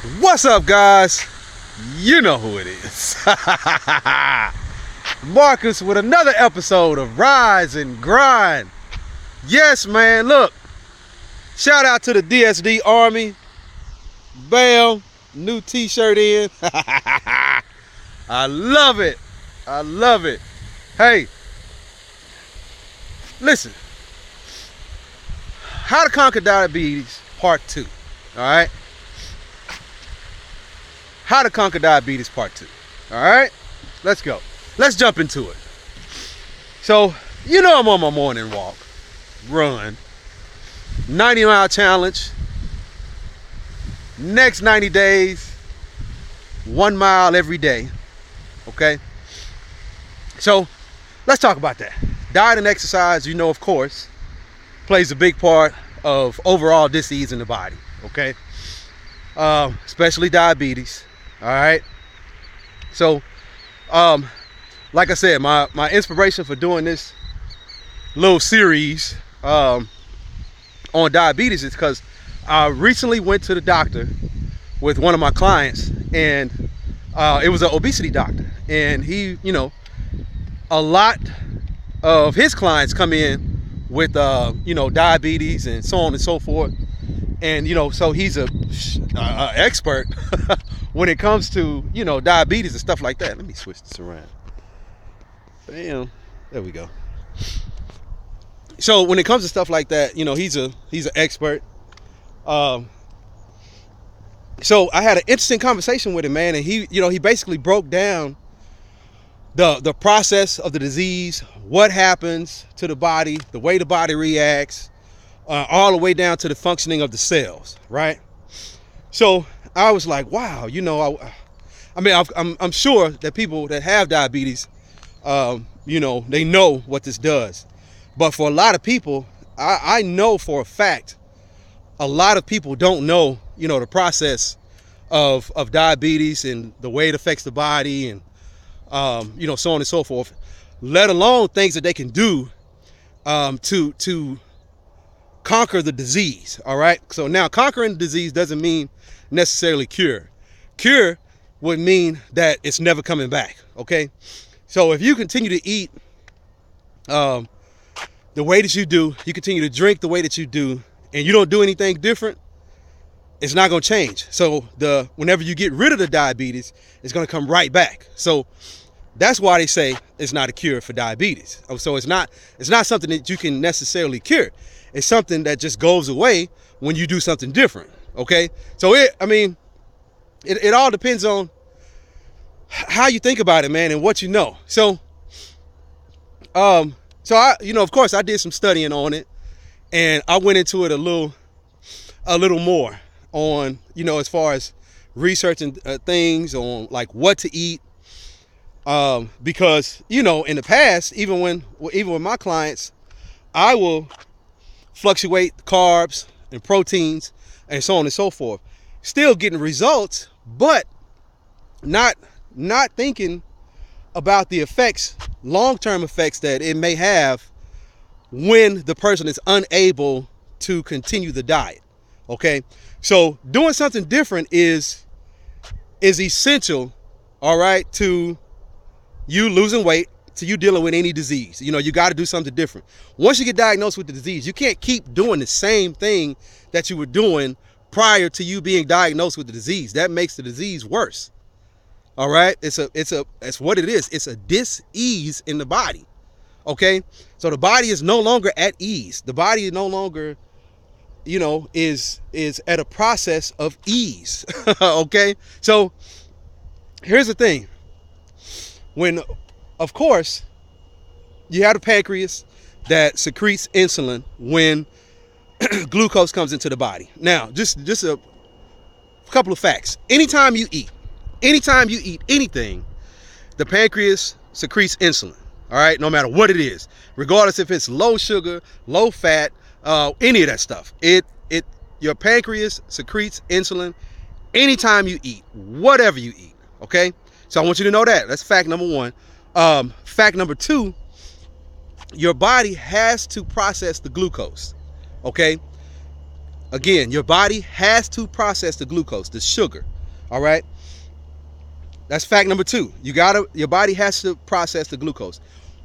What's up, guys? You know who it is. Marcus with another episode of Rise and Grind. Yes, man, look. Shout out to the DSD Army. Bam, new t-shirt in. I love it. I love it. Hey, listen. How to Conquer Diabetes, Part 2. All right? How to Conquer Diabetes, Part 2. All right? Let's go. Let's jump into it. So, you know I'm on my morning walk, run, 90-mile challenge. Next 90 days, 1 mile every day. Okay? So, let's talk about that. Diet and exercise, you know, of course, plays a big part of overall disease in the body. Okay? Especially diabetes. All right. So, like I said, my inspiration for doing this little series on diabetes is because I recently went to the doctor with one of my clients, and it was an obesity doctor, and he, you know, a lot of his clients come in with you know, diabetes and so on and so forth, and you know, so he's a expert when it comes to, you know, diabetes and stuff like that. Let me switch this around. Bam. There we go. So when it comes to stuff like that, you know, he's an expert. So I had an interesting conversation with him, man, and he, you know, he basically broke down the process of the disease, what happens to the body, the way the body reacts, all the way down to the functioning of the cells, right? So I was like, wow, you know, I mean, I'm sure that people that have diabetes, you know, they know what this does. But for a lot of people, I know for a fact, a lot of people don't know, you know, the process of diabetes and the way it affects the body, and, you know, so on and so forth, let alone things that they can do to conquer the disease. All right. So now conquering the disease doesn't mean necessarily cure. Cure would mean that it's never coming back. Okay. So if you continue to eat the way that you do, you continue to drink the way that you do, and you don't do anything different, it's not going to change. So whenever you get rid of the diabetes, it's going to come right back. So that's why they say it's not a cure for diabetes. So it's not something that you can necessarily cure. It's something that just goes away when you do something different. Okay. So it all depends on how you think about it, man, and what you know. So, so I, you know, of course I did some studying on it, and I went into it a little more on, you know, as far as researching things on like what to eat. Because, you know, in the past, even with my clients, I will fluctuate carbs and proteins and so on and so forth, still getting results, but not thinking about the effects, long-term effects that it may have when the person is unable to continue the diet. Okay. So doing something different is essential. All right. To you losing weight, to you dealing with any disease. You know, you got to do something different. Once you get diagnosed with the disease, you can't keep doing the same thing that you were doing prior to you being diagnosed with the disease. That makes the disease worse. All right. It's what it is. It's a dis-ease in the body. Okay. So the body is no longer at ease. The body is no longer, you know, is at a process of ease. Okay. So here's the thing. When, of course, you have the pancreas that secretes insulin when glucose comes into the body. Now, just a couple of facts. Anytime you eat anything, the pancreas secretes insulin. All right, no matter what it is, regardless if it's low sugar, low fat, any of that stuff. Your pancreas secretes insulin anytime you eat, whatever you eat. Okay. So I want you to know that. That's fact number one. Fact number two, your body has to process the glucose. Okay. Again, your body has to process the glucose, the sugar. All right. That's fact number 2. Your body has to process the glucose.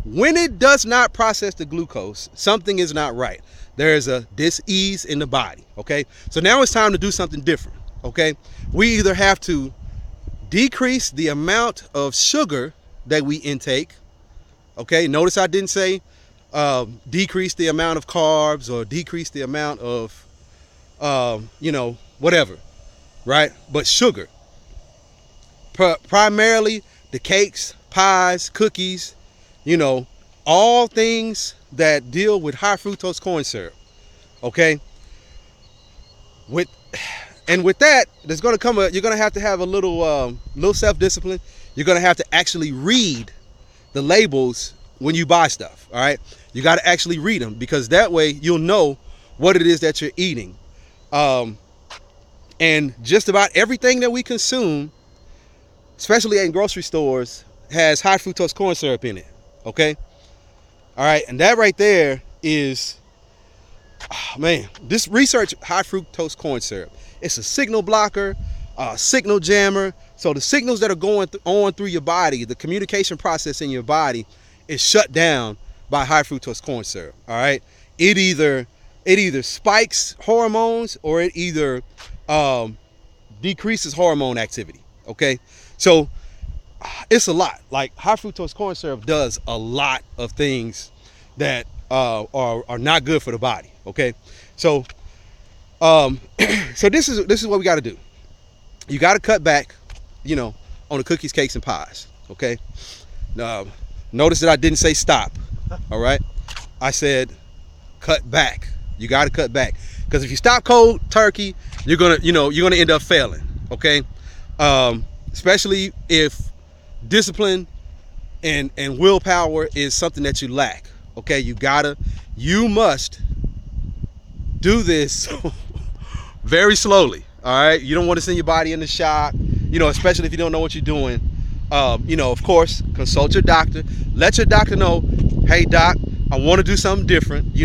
When it does not process the glucose, something is not right. There is a dis-ease in the body. Okay. So now it's time to do something different. Okay. We either have to decrease the amount of sugar that we intake. Okay. Notice I didn't say decrease the amount of carbs or decrease the amount of, whatever. Right. But sugar. Primarily the cakes, pies, cookies, all things that deal with high fructose corn syrup. Okay. With that, there's going to come you're going to have a little self-discipline. You're going to have to actually read the labels when you buy stuff. All right. You got to actually read them, because that way you'll know what it is that you're eating. And just about everything that we consume, especially in grocery stores, has high fructose corn syrup in it. Okay. All right. And that right there is, this research high fructose corn syrup. It's a signal blocker, signal jammer. So the signals that are going on through your body, the communication process in your body, is shut down by high fructose corn syrup. All right. It either spikes hormones, or it either decreases hormone activity. Okay. So it's a lot. Like, high fructose corn syrup does a lot of things that are not good for the body. Okay. So so this is what we got to do. You got to cut back, on the cookies, cakes, and pies. Okay. Notice that I didn't say stop. All right. I said cut back. You got to cut back, because if you stop cold turkey, you're gonna end up failing. Okay. Especially if discipline and willpower is something that you lack. Okay. You must do this very slowly. All right. You don't want to send your body in the shock, especially if you don't know what you're doing. Of course, consult your doctor. Let your doctor know, hey doc, I want to do something different.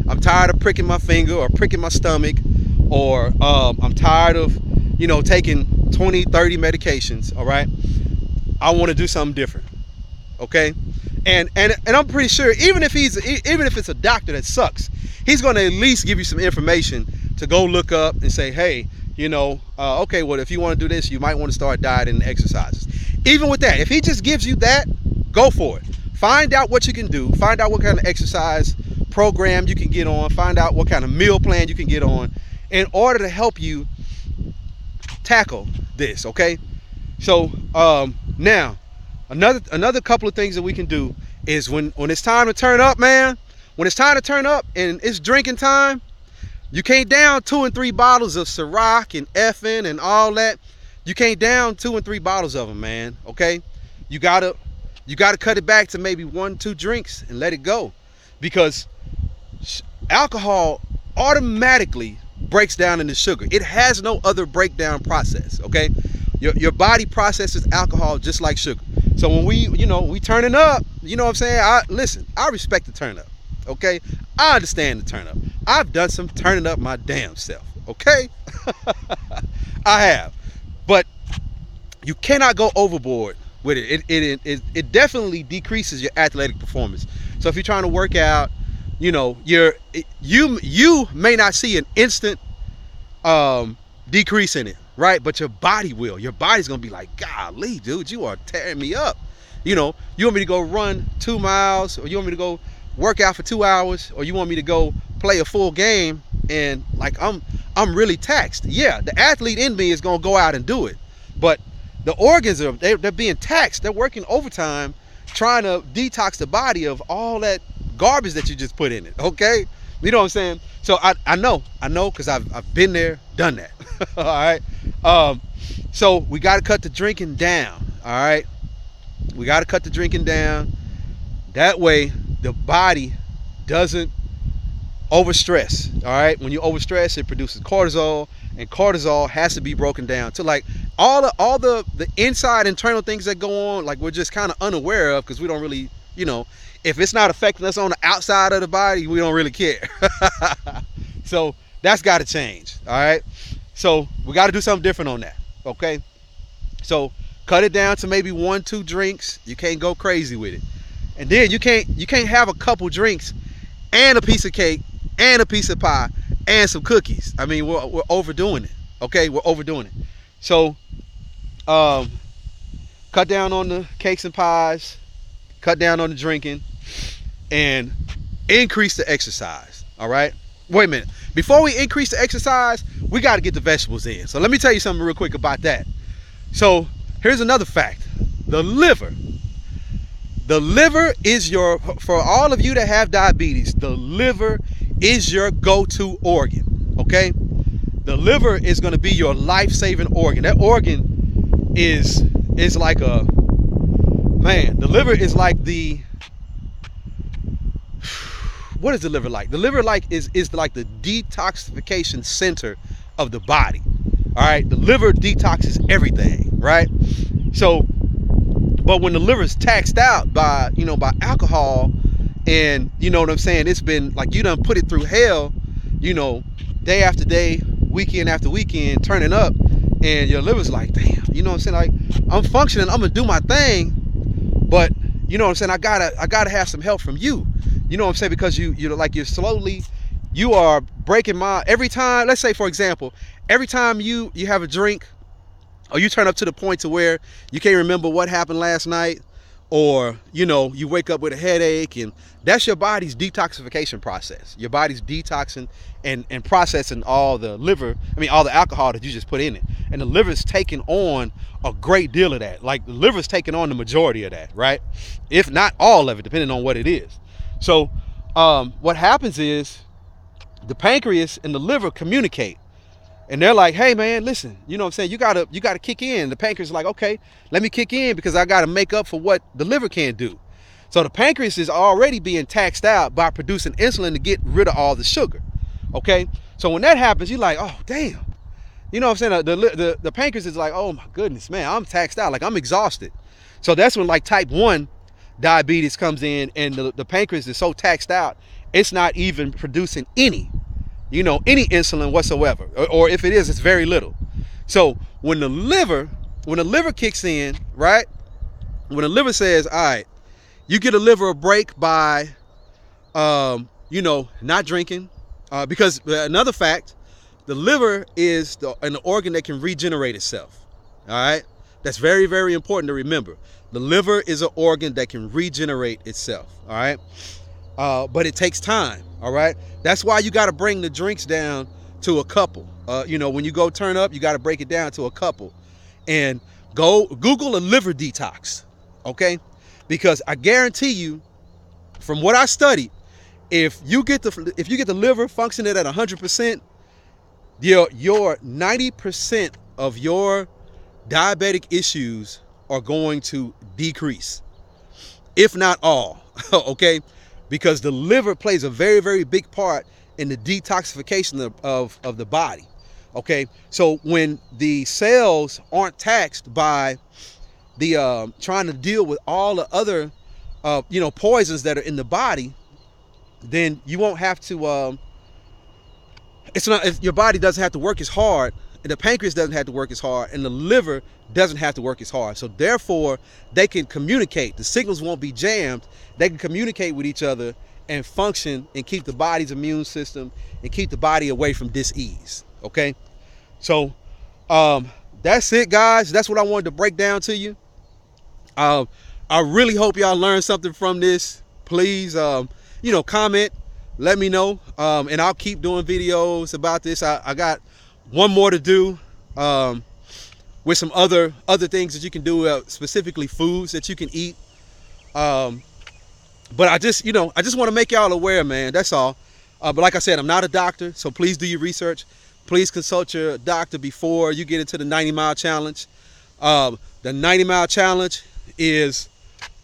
I'm tired of pricking my finger or pricking my stomach, or I'm tired of, taking 20, 30 medications. All right. I want to do something different. Okay. And I'm pretty sure, even if it's a doctor that sucks, he's going to at least give you some information to go look up and say, hey, okay, well, if you want to do this, you might want to start dieting and exercises. Even with that, if he just gives you that, go for it. Find out what you can do. Find out what kind of exercise program you can get on. Find out what kind of meal plan you can get on in order to help you tackle this. Okay. So now another couple of things that we can do is when it's time to turn up, man. When it's time to turn up and it's drinking time, you can't down 2 and 3 bottles of Ciroc and Effin and all that. You can't down 2 and 3 bottles of them, man. Okay. You gotta cut it back to maybe 1, 2 drinks and let it go, because alcohol automatically breaks down into sugar. It has no other breakdown process. Okay. Your body processes alcohol just like sugar. So when we turning up, you know what I'm saying? I respect the turn up. Okay. I understand the turn up. I've done some turning up my damn self. Okay. I have, but you cannot go overboard with it. It definitely decreases your athletic performance. So if you're trying to work out, you may not see an instant decrease in it, right? But your body will. Your body's gonna be like, golly, dude, you are tearing me up. You want me to go run 2 miles, or you want me to go work out for 2 hours, or you want me to go play a full game, and like I'm really taxed. Yeah, the athlete in me is gonna go out and do it, but the organs they're being taxed. They're working overtime trying to detox the body of all that garbage that you just put in it. Okay, you know what I'm saying? So I know because I've been there, done that. All right. So we got to cut the drinking down. All right, we got to cut the drinking down. That way the body doesn't overstress. All right, when you overstress, it produces cortisol, and cortisol has to be broken down to like all the inside internal things that go on, like we're just kind of unaware of, because we don't really, if it's not affecting us on the outside of the body, we don't really care. So that's got to change. All right, so we got to do something different on that. Okay, So cut it down to maybe 1-2 drinks. You can't go crazy with it. And then you can't have a couple drinks and a piece of cake and a piece of pie and some cookies. I mean, we're overdoing it. Okay, we're overdoing it. So cut down on the cakes and pies, cut down on the drinking, and increase the exercise. All right. Wait a minute. Before we increase the exercise, we got to get the vegetables in. So let me tell you something real quick about that. So here's another fact. The liver is your, for all of you that have diabetes, the liver is your go-to organ. Okay. The liver is going to be your life-saving organ. That organ is like a, man, the liver is like the, what is the liver like? The liver is like the detoxification center of the body. All right, the liver detoxes everything, right? So, but when the liver is taxed out by alcohol, and you know what I'm saying, it's been like you done put it through hell, day after day, weekend after weekend, turning up, and your liver's like, damn, you know what I'm saying? Like, I'm functioning, I'm gonna do my thing, but you know what I'm saying, I gotta have some help from you. You know what I'm saying? Because you are breaking my, every time, let's say for example, every time you have a drink, or you turn up to the point to where you can't remember what happened last night, or you wake up with a headache, and that's your body's detoxification process. Your body's detoxing and processing all the alcohol that you just put in it. And the liver's taking on a great deal of that. Like, the liver's taking on the majority of that, right? If not all of it, depending on what it is. So what happens is the pancreas and the liver communicate, and they're like, hey man, listen, you know what I'm saying, you gotta kick in. The pancreas is like, okay, let me kick in, because I gotta make up for what the liver can't do. So the pancreas is already being taxed out by producing insulin to get rid of all the sugar. Okay, so when that happens, you're like, oh damn, you know what I'm saying, the pancreas is like, oh my goodness, man, I'm taxed out, like I'm exhausted. So that's when like type 1 diabetes comes in, and the pancreas is so taxed out, it's not even producing any insulin whatsoever, or if it is, it's very little. So when the liver kicks in, right, when the liver says, all right, you get a liver a break by not drinking, because another fact, the liver is an organ that can regenerate itself. All right, that's very, very important to remember. The liver is an organ that can regenerate itself. All right, but it takes time. All right, that's why you got to bring the drinks down to a couple. When you go turn up, you got to break it down to a couple, and go Google a liver detox. Okay, because I guarantee you, from what I studied, if you get the liver functioning at 100%, your 90% of your diabetic issues are going to decrease, if not all. Okay, because the liver plays a very, very big part in the detoxification of the body. Okay, so when the cells aren't taxed by the trying to deal with all the other poisons that are in the body, then you won't have to your body doesn't have to work as hard, and the pancreas doesn't have to work as hard, and the liver doesn't have to work as hard. So therefore, they can communicate. The signals won't be jammed. They can communicate with each other and function and keep the body's immune system and keep the body away from dis-ease. Okay, so that's it, guys. That's what I wanted to break down to you. I really hope y'all learned something from this. Please, comment, let me know, and I'll keep doing videos about this. I got one more to do with some other things that you can do, specifically foods that you can eat. But I just want to make y'all aware, man. That's all. But like I said, I'm not a doctor, so please do your research. Please consult your doctor before you get into the 90-mile challenge. The 90-mile challenge is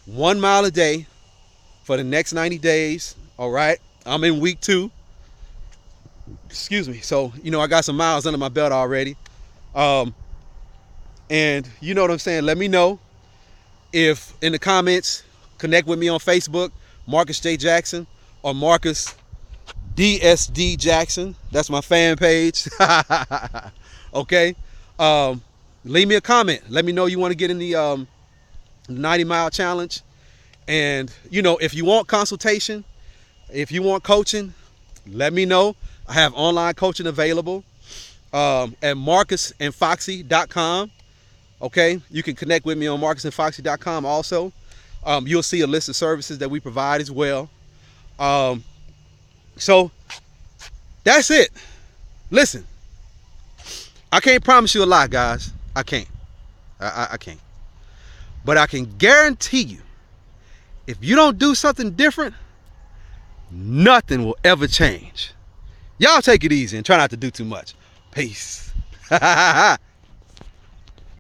1 mile a day for the next 90 days. All right, I'm in week 2. Excuse me. So I got some miles under my belt already. And you know what I'm saying, let me know if in the comments. Connect with me on Facebook, Marcus J. Jackson, or Marcus DSD Jackson. That's my fan page. Okay. leave me a comment. Let me know you want to get in the 90-mile challenge. And, you know, if you want consultation, if you want coaching, let me know. I have online coaching available at marcusandfoxy.com. Okay, you can connect with me on marcusandfoxy.com also. You'll see a list of services that we provide as well. So that's it. Listen, I can't promise you a lot, guys. I can't. I can't. But I can guarantee you, if you don't do something different, nothing will ever change. Y'all take it easy and try not to do too much. Peace.